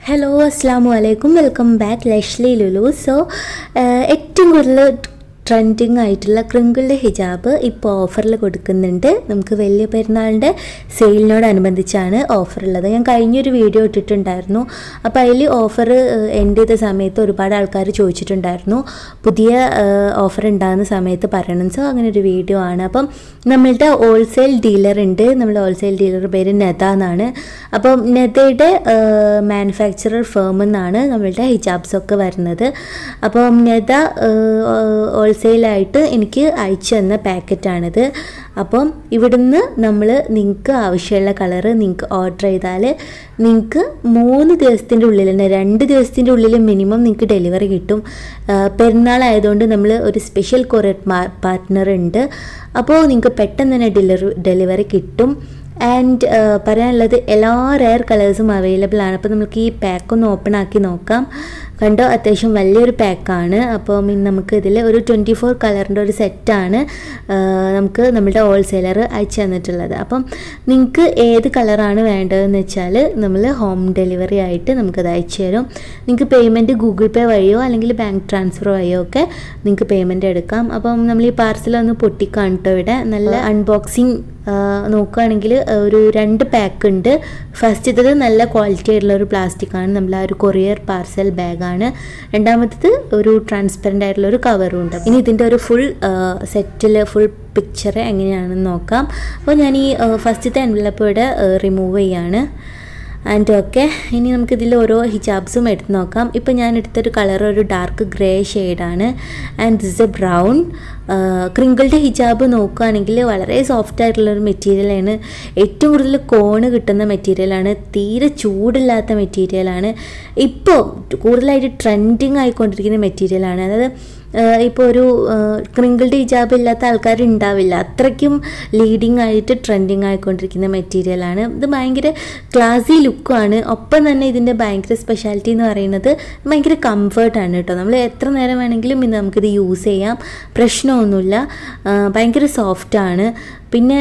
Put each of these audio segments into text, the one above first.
Hello, Assalamu alaikum. Welcome back, Lushly Lulus. So, ഏറ്റവും കൂടുതൽ trending ആയിട്ടുള്ള ക്രിങ്കിൾഡ് ഹിജാബ് ഇപ്പോൾ ഓഫറിൽ കൊടുക്കുന്നുണ്ട്. നമുക്ക് വലിയ പെരുന്നാളിൻ്റെ സെയിലിനോടനുബന്ധിച്ചാണ് ഓഫർ ഉള്ളത്. ഞാൻ കഴിഞ്ഞൊരു വീഡിയോ ഇട്ടിട്ടുണ്ടായിരുന്നു. അപ്പോൾ അതിൽ ഓഫർ എൻഡ് ചെയ്ത സമയത്ത് ഒരുപാട് ആൾക്കാർ ചോദിച്ചിട്ടുണ്ടായിരുന്നു പുതിയ ഓഫർ ഉണ്ടാകുന്ന സമയത്ത് പറയണം. സോ അങ്ങനെ ഒരു വീഡിയോ ആണ്. അപ്പം നമ്മളുടെ ഹോൾസെയിൽ ഡീലർ ഉണ്ട്. നമ്മുടെ ഹോൾസെയിൽ ഡീലർ പേര് നെത എന്നാണ്. അപ്പം നെതയുടെ മാനുഫാക്ചറർ ഫേമിൽ നിന്നാണ് നമ്മളുടെ ഹിജാബ്സൊക്കെ വരുന്നത്. അപ്പം നെത ഹോൾസെയിലായിട്ട് എനിക്ക് അയച്ചു തന്ന പാക്കറ്റാണിത്. അപ്പം ഇവിടുന്ന് നിങ്ങൾക്ക് ആവശ്യമുള്ള കളറ് നിങ്ങൾക്ക് ഓർഡർ ചെയ്താൽ നിങ്ങൾക്ക് 3 ദിവസത്തിൻ്റെ ഉള്ളിൽ തന്നെ 2 ദിവസത്തിൻ്റെ ഉള്ളിൽ മിനിമം നിങ്ങൾക്ക് ഡെലിവറി കിട്ടും. പെരുന്നാളായതുകൊണ്ട് നമ്മൾ ഒരു സ്പെഷ്യൽ കൊറിയർ പാർട്ട്ണർ ഉണ്ട്. അപ്പോൾ നിങ്ങൾക്ക് പെട്ടെന്ന് തന്നെ ഡെലിവറി കിട്ടും. ആൻഡ് പറയാനുള്ളത് എല്ലാ റെയർ കളേഴ്സും അവൈലബിൾ ആണ്. അപ്പോൾ നമുക്ക് ഈ പാക്കൊന്ന് ഓപ്പൺ ആക്കി നോക്കാം. കണ്ടോ, അത്യാവശ്യം വലിയൊരു പാക്കാണ്. അപ്പോൾ നമുക്ക് ഇതിൽ ഒരു 24 കളറിൻ്റെ ഒരു സെറ്റാണ് നമുക്ക് നമ്മുടെ ഹോൾസെയിലർ അയച്ചു തന്നിട്ടുള്ളത്. അപ്പം നിങ്ങൾക്ക് ഏത് കളറാണ് വേണ്ടതെന്ന് വെച്ചാൽ നമ്മൾ ഹോം ഡെലിവറി ആയിട്ട് നമുക്കത് അയച്ചു തരും. നിങ്ങൾക്ക് പേയ്മെൻറ്റ് ഗൂഗിൾ പേ വഴിയോ അല്ലെങ്കിൽ ബാങ്ക് ട്രാൻസ്ഫർ വഴിയോ ഒക്കെ നിങ്ങൾക്ക് പേയ്മെൻറ്റ് എടുക്കാം. അപ്പം നമ്മൾ ഈ പാർസലൊന്ന് പൊട്ടിക്കാം കേട്ടോ. ഇവിടെ നല്ല അൺബോക്സിങ് നോക്കുകയാണെങ്കിൽ ഒരു 2 പാക്ക് ഉണ്ട്. ഫസ്റ്റത്തേത് നല്ല ക്വാളിറ്റി ആയിട്ടുള്ള ഒരു പ്ലാസ്റ്റിക് ആണ്, നമ്മൾ ആ ഒരു കൊറിയർ പാർസൽ ബാഗാണ്. രണ്ടാമത്തേത് ഒരു ട്രാൻസ്പെറൻ്റ് ആയിട്ടുള്ള ഒരു കവറും ഉണ്ട്. ഇനി ഇതിൻ്റെ ഒരു ഫുൾ സെറ്റിൽ ഫുൾ പിക്ചർ എങ്ങനെയാണെന്ന് നോക്കാം. അപ്പോൾ ഞാൻ ഈ ഫസ്റ്റത്തെ എൻവലപ്പ് ഇവിടെ റിമൂവ് ചെയ്യാണ്. ആൻഡ് ഓക്കെ, ഇനി നമുക്കിതിൽ ഓരോ ഹിജാബ്സും എടുത്ത് നോക്കാം. ഇപ്പോൾ ഞാൻ എടുത്തൊരു കളർ ഒരു ഡാർക്ക് ഗ്രേ ഷെയ്ഡാണ്. And this a brown. Crinkled ഹിജാബ് നോക്കുകയാണെങ്കിൽ വളരെ സോഫ്റ്റ് ആയിട്ടുള്ളൊരു മെറ്റീരിയലാണ്. ഏറ്റവും കൂടുതൽ കോണ് കിട്ടുന്ന മെറ്റീരിയലാണ്. തീരെ ചൂടില്ലാത്ത മെറ്റീരിയലാണ്. ഇപ്പോൾ കൂടുതലായിട്ട് ട്രെൻഡിങ് ആയിക്കൊണ്ടിരിക്കുന്ന മെറ്റീരിയലാണ്. അതായത് ഇപ്പോൾ ഒരു ക്രിങ്കിൾഡ് ഹിജാബ് ഇല്ലാത്ത ആൾക്കാരുണ്ടാവില്ല. അത്രയ്ക്കും ലീഡിങ് ആയിട്ട് ട്രെൻഡിങ് ആയിക്കൊണ്ടിരിക്കുന്ന മെറ്റീരിയലാണ്. ഇത് ഭയങ്കര ക്ലാസി ലുക്കാണ്. ഒപ്പം തന്നെ ഇതിൻ്റെ ഭയങ്കര സ്പെഷ്യാലിറ്റി എന്ന് പറയുന്നത് ഭയങ്കര കംഫർട്ടാണ് കേട്ടോ. നമ്മൾ എത്ര നേരം വേണമെങ്കിലും ഇത് നമുക്കിത് യൂസ് ചെയ്യാം, പ്രശ്നമൊന്നുമില്ല. ഭയങ്കര സോഫ്റ്റാണ്. പിന്നെ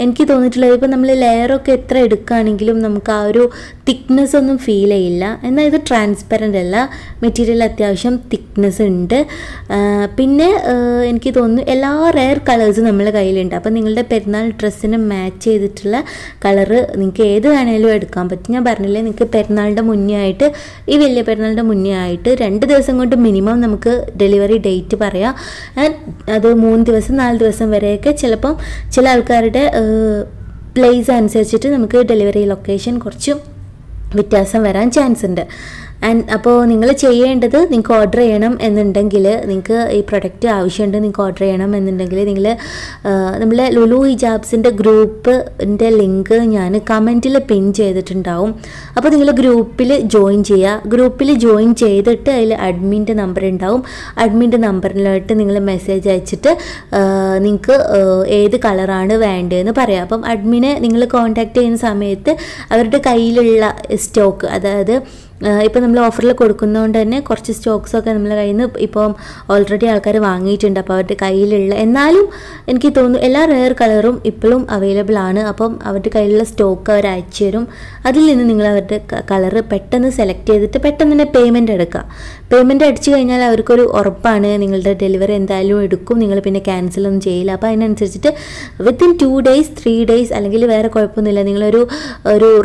എനിക്ക് തോന്നിയിട്ടുള്ളത് ഇപ്പോൾ നമ്മൾ ലെയറൊക്കെ എത്ര എടുക്കുകയാണെങ്കിലും നമുക്ക് ആ ഒരു തിക്നെസ് ഒന്നും ഫീൽ ചെയ്യില്ല. എന്നാൽ ഇത് ട്രാൻസ്പെറൻ്റ് അല്ല, മെറ്റീരിയൽ അത്യാവശ്യം തിക്നെസ് ഉണ്ട്. പിന്നെ എനിക്ക് തോന്നുന്നു എല്ലാ റെയർ കളേഴ്സും നമ്മളെ കയ്യിലുണ്ട്. അപ്പോൾ നിങ്ങളുടെ പെരുന്നാൾ ഡ്രസ്സിന് മാച്ച് ചെയ്തിട്ടുള്ള കളറ് നിങ്ങൾക്ക് ഏത് വേണേലും എടുക്കാൻ പറ്റും. ഞാൻ പറഞ്ഞില്ലേ, നിങ്ങൾക്ക് പെരുന്നാളിൻ്റെ മുന്നേ ആയിട്ട്, ഈ വലിയ പെരുന്നാളിൻ്റെ മുന്നേ ആയിട്ട് 2 ദിവസം കൊണ്ട് മിനിമം നമുക്ക് ഡെലിവറി ഡേറ്റ് പറയാം. അത് 3 ദിവസം 4 ദിവസം വരെയൊക്കെ ചിലപ്പം ചില ആൾക്കാരുടെ പ്ലേസ് അനുസരിച്ചിട്ട് നമുക്ക് ഡെലിവറി ലൊക്കേഷൻ കുറച്ച് വ്യത്യാസം വരാൻ ചാൻസ് ഉണ്ട്. അപ്പോൾ നിങ്ങൾ ചെയ്യേണ്ടത്, നിങ്ങൾക്ക് ഓർഡർ ചെയ്യണം എന്നുണ്ടെങ്കിൽ, നിങ്ങൾക്ക് ഈ പ്രൊഡക്റ്റ് ആവശ്യമുണ്ട്, നിങ്ങൾക്ക് ഓർഡർ ചെയ്യണം എന്നുണ്ടെങ്കിൽ നിങ്ങൾ നമ്മളെ ലുലു ഹിജാബ്സിൻ്റെ ഗ്രൂപ്പിൻ്റെ ലിങ്ക് ഞാൻ കമൻറ്റിൽ പിൻ ചെയ്തിട്ടുണ്ടാവും. അപ്പോൾ നിങ്ങൾ ഗ്രൂപ്പിൽ ജോയിൻ ചെയ്യുക. ഗ്രൂപ്പിൽ ജോയിൻ ചെയ്തിട്ട് അതിൽ അഡ്മിൻ്റെ നമ്പർ ഉണ്ടാവും. അഡ്മിൻ്റെ നമ്പറിലോട്ട് നിങ്ങൾ മെസ്സേജ് അയച്ചിട്ട് നിങ്ങൾക്ക് ഏത് കളറാണ് വേണ്ടതെന്ന് പറയാം. അപ്പം അഡ്മിനെ നിങ്ങൾ കോൺടാക്റ്റ് ചെയ്യുന്ന സമയത്ത് അവരുടെ കയ്യിലുള്ള സ്റ്റോക്ക്, അതായത് ഇപ്പോൾ നമ്മൾ ഓഫറിൽ കൊടുക്കുന്നതുകൊണ്ട് തന്നെ കുറച്ച് സ്റ്റോക്സൊക്കെ നമ്മളെ കയ്യിൽ നിന്ന് ഇപ്പം ഓൾറെഡി ആൾക്കാർ വാങ്ങിയിട്ടുണ്ട്. അപ്പോൾ അവരുടെ കയ്യിലുള്ള, എന്നാലും എനിക്ക് തോന്നുന്നു എല്ലാ റെയർ കളറും ഇപ്പോഴും അവൈലബിൾ ആണ്. അപ്പം അവരുടെ കയ്യിലുള്ള സ്റ്റോക്ക് അവർ അയച്ചു തരും. അതിൽ നിന്ന് നിങ്ങൾ അവരുടെ കളറ് പെട്ടെന്ന് സെലക്ട് ചെയ്തിട്ട് പെട്ടെന്ന് തന്നെ പേയ്മെൻറ്റ് എടുക്കുക. പേയ്മെൻറ്റ് അടിച്ചു കഴിഞ്ഞാൽ അവർക്കൊരു ഉറപ്പാണ് നിങ്ങളുടെ ഡെലിവറി എന്തായാലും എടുക്കും, നിങ്ങൾ പിന്നെ ക്യാൻസലൊന്നും ചെയ്യില്ല. അപ്പോൾ അതിനനുസരിച്ചിട്ട് വിത്തിൻ 2 ഡേയ്സ് 3 ഡേയ്സ് അല്ലെങ്കിൽ വേറെ കുഴപ്പമൊന്നുമില്ല, നിങ്ങളൊരു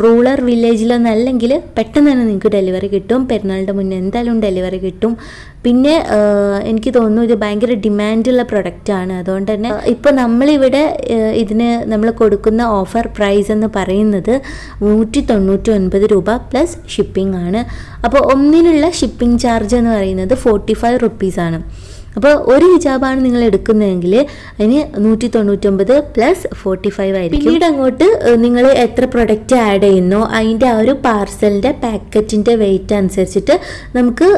റൂറൽ വില്ലേജിലൊന്നും അല്ലെങ്കിൽ പെട്ടെന്ന് തന്നെ നിങ്ങൾക്ക് ഡെലിവറി കിട്ടും. പെരുന്നാളിൻ്റെ മുന്നേ എന്തായാലും ഡെലിവറി കിട്ടും. പിന്നെ എനിക്ക് തോന്നുന്നു ഇത് ഭയങ്കര ഡിമാൻഡുള്ള പ്രൊഡക്റ്റാണ്. അതുകൊണ്ട് തന്നെ ഇപ്പോൾ നമ്മളിവിടെ ഇതിന് നമ്മൾ കൊടുക്കുന്ന ഓഫർ പ്രൈസ് എന്ന് പറയുന്നത് 199 രൂപ പ്ലസ് ഷിപ്പിംഗ് ആണ്. അപ്പോൾ ഒന്നിനുള്ള ഷിപ്പിംഗ് ചാർജ് എന്ന് പറയുന്നത് 45 റുപ്പീസാണ്. അപ്പോൾ ഒരു ഹിജാബാണ് നിങ്ങൾ എടുക്കുന്നതെങ്കിൽ അതിന് 199 പ്ലസ് 45 ആയിരിക്കും. പിന്നീട് അങ്ങോട്ട് നിങ്ങൾ എത്ര പ്രൊഡക്റ്റ് ആഡ് ചെയ്യുന്നോ അതിൻ്റെ ആ ഒരു പാർസലിൻ്റെ പാക്കറ്റിൻ്റെ വെയിറ്റ് അനുസരിച്ചിട്ട് നമുക്ക്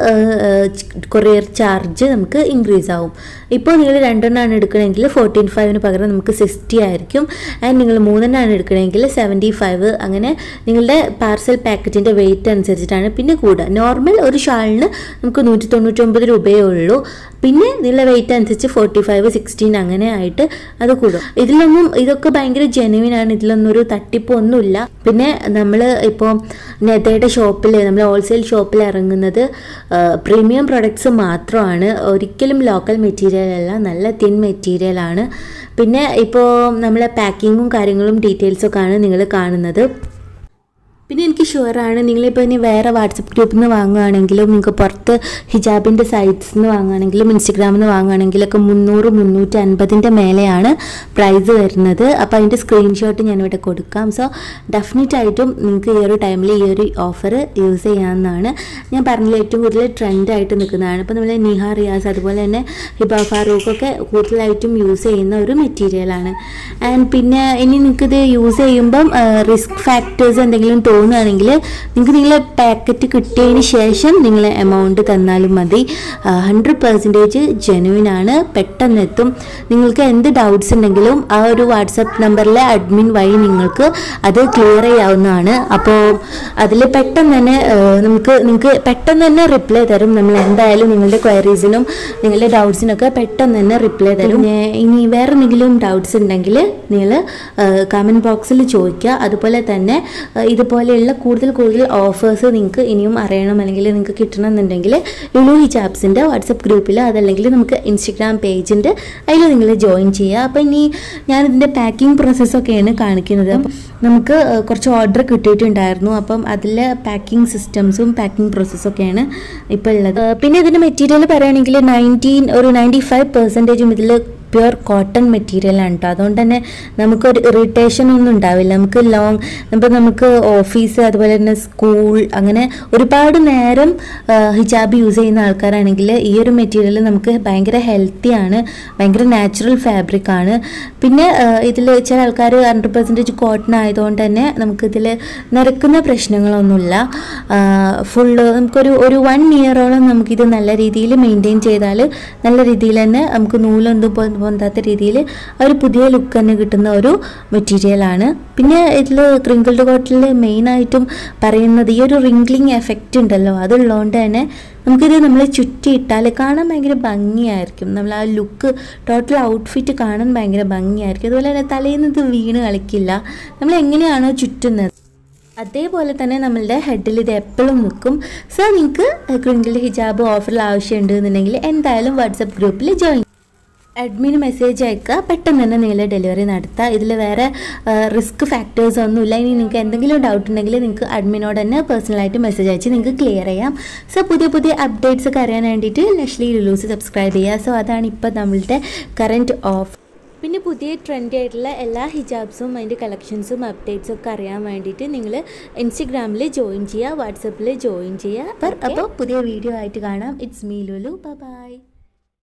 കൊറിയർ ചാർജ് നമുക്ക് ഇൻക്രീസ് ആവും. ഇപ്പോൾ നിങ്ങൾ 2 എണ്ണമാണ് എടുക്കണമെങ്കിൽ 14.5 പകരം നമുക്ക് 60 ആയിരിക്കും. ആൻഡ് നിങ്ങൾ 3 എണ്ണമാണ് എടുക്കണമെങ്കിൽ 75. അങ്ങനെ നിങ്ങളുടെ പാർസൽ പാക്കറ്റിൻ്റെ വെയിറ്റ് അനുസരിച്ചിട്ടാണ് പിന്നെ കൂടുക. നോർമൽ ഒരു ഷാളിന് നമുക്ക് 199 രൂപയേ ഉള്ളൂ. പിന്നെ പിന്നെ നിങ്ങളുടെ വെയിറ്റ് അനുസരിച്ച് 45, 16 അങ്ങനെ ആയിട്ട് അത് കൂടും. ഇതൊക്കെ ഭയങ്കര ജെനുവിനാണ്, ഇതിലൊന്നും ഒരു തട്ടിപ്പൊന്നുമില്ല. പിന്നെ നമ്മൾ ഇപ്പോൾ നെതയുടെ ഷോപ്പിൽ, നമ്മൾ ഹോൾസെയിൽ ഷോപ്പിൽ ഇറങ്ങുന്നത് പ്രീമിയം പ്രൊഡക്ട്സ് മാത്രമാണ്, ഒരിക്കലും ലോക്കൽ മെറ്റീരിയൽ അല്ല, നല്ല തിൻ മെറ്റീരിയലാണ്. പിന്നെ ഇപ്പോൾ നമ്മളെ പാക്കിങ്ങും കാര്യങ്ങളും ഡീറ്റെയിൽസൊക്കെയാണ് നിങ്ങൾ കാണുന്നത്. പിന്നെ എനിക്ക് ഷുവറാണ് നിങ്ങളിപ്പോൾ ഇനി വേറെ വാട്സപ്പ് ഗ്രൂപ്പിൽ നിന്ന് വാങ്ങുകയാണെങ്കിലും, നിങ്ങൾക്ക് പുറത്ത് ഹിജാബിൻ്റെ സൈറ്റ്സിൽ നിന്ന് വാങ്ങുകയാണെങ്കിലും ഇൻസ്റ്റഗ്രാമിൽ നിന്ന് വാങ്ങുകയാണെങ്കിലൊക്കെ 300, 350 മേലെയാണ് പ്രൈസ് വരുന്നത്. അപ്പോൾ അതിൻ്റെ സ്ക്രീൻഷോട്ട് ഞാനിവിടെ കൊടുക്കാം. സോ ഡെഫിനറ്റായിട്ടും നിങ്ങൾക്ക് ഈ ഒരു ടൈമിൽ ഈ ഒരു ഓഫർ യൂസ് ചെയ്യാവുന്നതാണ്. ഞാൻ പറഞ്ഞില്ല, ഏറ്റവും കൂടുതൽ ട്രെൻഡായിട്ട് നിൽക്കുന്നതാണ്. ഇപ്പോൾ നമ്മൾ നിഹ, റിയാസ്, അതുപോലെ തന്നെ ഹിബ, ഫാറൂഖൊക്കെ കൂടുതലായിട്ടും യൂസ് ചെയ്യുന്ന ഒരു മെറ്റീരിയലാണ്. ആൻഡ് പിന്നെ ഇനി നിങ്ങൾക്കിത് യൂസ് ചെയ്യുമ്പം റിസ്ക് ഫാക്ടേഴ്സ് എന്തെങ്കിലും തോന്നുകയാണെങ്കിൽ നിങ്ങൾക്ക് നിങ്ങളെ പാക്കറ്റ് കിട്ടിയതിന് ശേഷം നിങ്ങൾ എമൗണ്ട് തന്നാലും മതി. 100% ജെനുവിനാണ്, പെട്ടെന്ന് എത്തും. നിങ്ങൾക്ക് എന്ത് ഡൗട്ട്സ് ഉണ്ടെങ്കിലും ആ ഒരു വാട്സപ്പ് നമ്പറിലെ അഡ്മിൻ വഴി നിങ്ങൾക്ക് അത് ക്ലിയർ ചെയ്യാവുന്നതാണ്. അപ്പോൾ അതിൽ പെട്ടെന്ന് തന്നെ നിങ്ങൾക്ക് പെട്ടെന്ന് തന്നെ റിപ്ലൈ തരും. നമ്മൾ എന്തായാലും നിങ്ങളുടെ ക്വയറീസിനും നിങ്ങളുടെ ഡൗട്ട്സിനൊക്കെ പെട്ടെന്ന് തന്നെ റിപ്ലൈ തരും. ഇനി വേറെ എന്തെങ്കിലും ഡൗട്ട്സ് ഉണ്ടെങ്കിൽ നിങ്ങൾ കമൻറ്റ് ബോക്സിൽ ചോദിക്കുക. അതുപോലെ തന്നെ ഇതുപോലെയുള്ള കൂടുതൽ ഓഫേഴ്സ് നിങ്ങൾക്ക് ഇനിയും അറിയണം, അല്ലെങ്കിൽ നിങ്ങൾക്ക് കിട്ടണമെന്നുണ്ടെങ്കിൽ ലുലു ഹിജാബ്സിൻ്റെ വാട്സപ്പ് ഗ്രൂപ്പിൽ, അതല്ലെങ്കിൽ നമുക്ക് ഇൻസ്റ്റഗ്രാം പേജുണ്ട്, അതിൽ നിങ്ങൾ ജോയിൻ ചെയ്യുക. അപ്പോൾ ഇനി ഞാനിതിൻ്റെ പാക്കിംഗ് പ്രോസസ്സൊക്കെയാണ് കാണിക്കുന്നത്. അപ്പം നമുക്ക് കുറച്ച് ഓർഡർ കിട്ടിയിട്ടുണ്ടായിരുന്നു. അപ്പം അതിലെ പാക്കിംഗ് സിസ്റ്റംസും പാക്കിംഗ് പ്രോസസ്സൊക്കെയാണ് ഇപ്പോൾ ഉള്ളത്. പിന്നെ ഇതിൻ്റെ മെറ്റീരിയൽ പറയുകയാണെങ്കിൽ 95% ഇതിൽ പ്യുവർ കോട്ടൺ മെറ്റീരിയലാണ് കേട്ടോ. അതുകൊണ്ട് തന്നെ നമുക്കൊരു ഇറിറ്റേഷൻ ഒന്നും ഉണ്ടാവില്ല. നമുക്ക് ഓഫീസ്, അതുപോലെ തന്നെ സ്കൂൾ, അങ്ങനെ ഒരുപാട് നേരം ഹിജാബ് യൂസ് ചെയ്യുന്ന ആൾക്കാരാണെങ്കിൽ ഈ ഒരു മെറ്റീരിയൽ നമുക്ക് ഭയങ്കര ഹെൽത്തിയാണ്, ഭയങ്കര നാച്ചുറൽ ഫാബ്രിക്കാണ്. പിന്നെ ഇതിൽ ചില ആൾക്കാർ 100% കോട്ടൺ ആയതുകൊണ്ട് തന്നെ നമുക്കിതിൽ നിരക്കുന്ന പ്രശ്നങ്ങളൊന്നുമില്ല. നമുക്കൊരു 1 ഇയറോളം നമുക്കിത് നല്ല രീതിയിൽ മെയിൻറ്റെയിൻ ചെയ്താൽ നല്ല രീതിയിൽ തന്നെ നമുക്ക് നൂലൊന്നും പൊന്താത്ത രീതിയിൽ ഒരു പുതിയ ലുക്ക് തന്നെ കിട്ടുന്ന ഒരു മെറ്റീരിയലാണ്. പിന്നെ ഇതിൽ ക്രിങ്കിൾഡ് കോട്ടണിൽ മെയിനായിട്ടും പറയുന്നത് ഈ ഒരു റിംഗ്ലിംഗ് എഫക്റ്റ് ഉണ്ടല്ലോ, അതുള്ളതുകൊണ്ട് തന്നെ നമുക്കിത് നമ്മൾ ചുറ്റിയിട്ടാൽ കാണാൻ ഭയങ്കര ഭംഗിയായിരിക്കും. നമ്മൾ ആ ലുക്ക്, ടോട്ടൽ ഔട്ട്ഫിറ്റ് കാണാൻ ഭയങ്കര ഭംഗിയായിരിക്കും. അതുപോലെ തന്നെ തലയിൽ നിന്ന് ഇത് വീണ് കളിക്കില്ല. നമ്മൾ എങ്ങനെയാണോ ചുറ്റുന്നത് അതേപോലെ തന്നെ നമ്മളുടെ ഹെഡിൽ ഇത് എപ്പോഴും നിൽക്കും. സോ നിങ്ങൾക്ക് ക്രിങ്കിൾഡ് ഹിജാബ് ഓഫറിൽ ആവശ്യമുണ്ട് എന്നുണ്ടെങ്കിൽ എന്തായാലും വാട്സപ്പ് ഗ്രൂപ്പിൽ ജോയിൻ, അഡ്മിന് മെസ്സേജ് അയക്കുക, പെട്ടെന്ന് തന്നെ നിങ്ങൾ ഡെലിവറി നടത്തുക. ഇതിൽ വേറെ റിസ്ക് ഫാക്ടേഴ്സ് ഒന്നുമില്ല. ഇനി നിങ്ങൾക്ക് എന്തെങ്കിലും ഡൗട്ട് ഉണ്ടെങ്കിൽ നിങ്ങൾക്ക് അഡ്മിനോട് തന്നെ പേഴ്സണലായിട്ട് മെസ്സേജ് അയച്ച് നിങ്ങൾക്ക് ക്ലിയർ ചെയ്യാം. സോ പുതിയ അപ്ഡേറ്റ്സ് ഒക്കെ അറിയാൻ വേണ്ടിയിട്ട് ലഷ്ലി ലുലൂസ് സബ്സ്ക്രൈബ് ചെയ്യുക. സോ അതാണ് ഇപ്പോൾ നമ്മളുടെ കറൻറ്റ് ഓഫ്. പിന്നെ പുതിയ ട്രെൻഡി ആയിട്ടുള്ള എല്ലാ ഹിജാബ്സും അതിൻ്റെ കളക്ഷൻസും അപ്ഡേറ്റ്സും ഒക്കെ അറിയാൻ വേണ്ടിയിട്ട് നിങ്ങൾ ഇൻസ്റ്റഗ്രാമിൽ ജോയിൻ ചെയ്യുക, വാട്സപ്പിൽ ജോയിൻ ചെയ്യുക. അപ്പോൾ പുതിയ വീഡിയോ ആയിട്ട് കാണാം. It's me Lulu. ബൈ.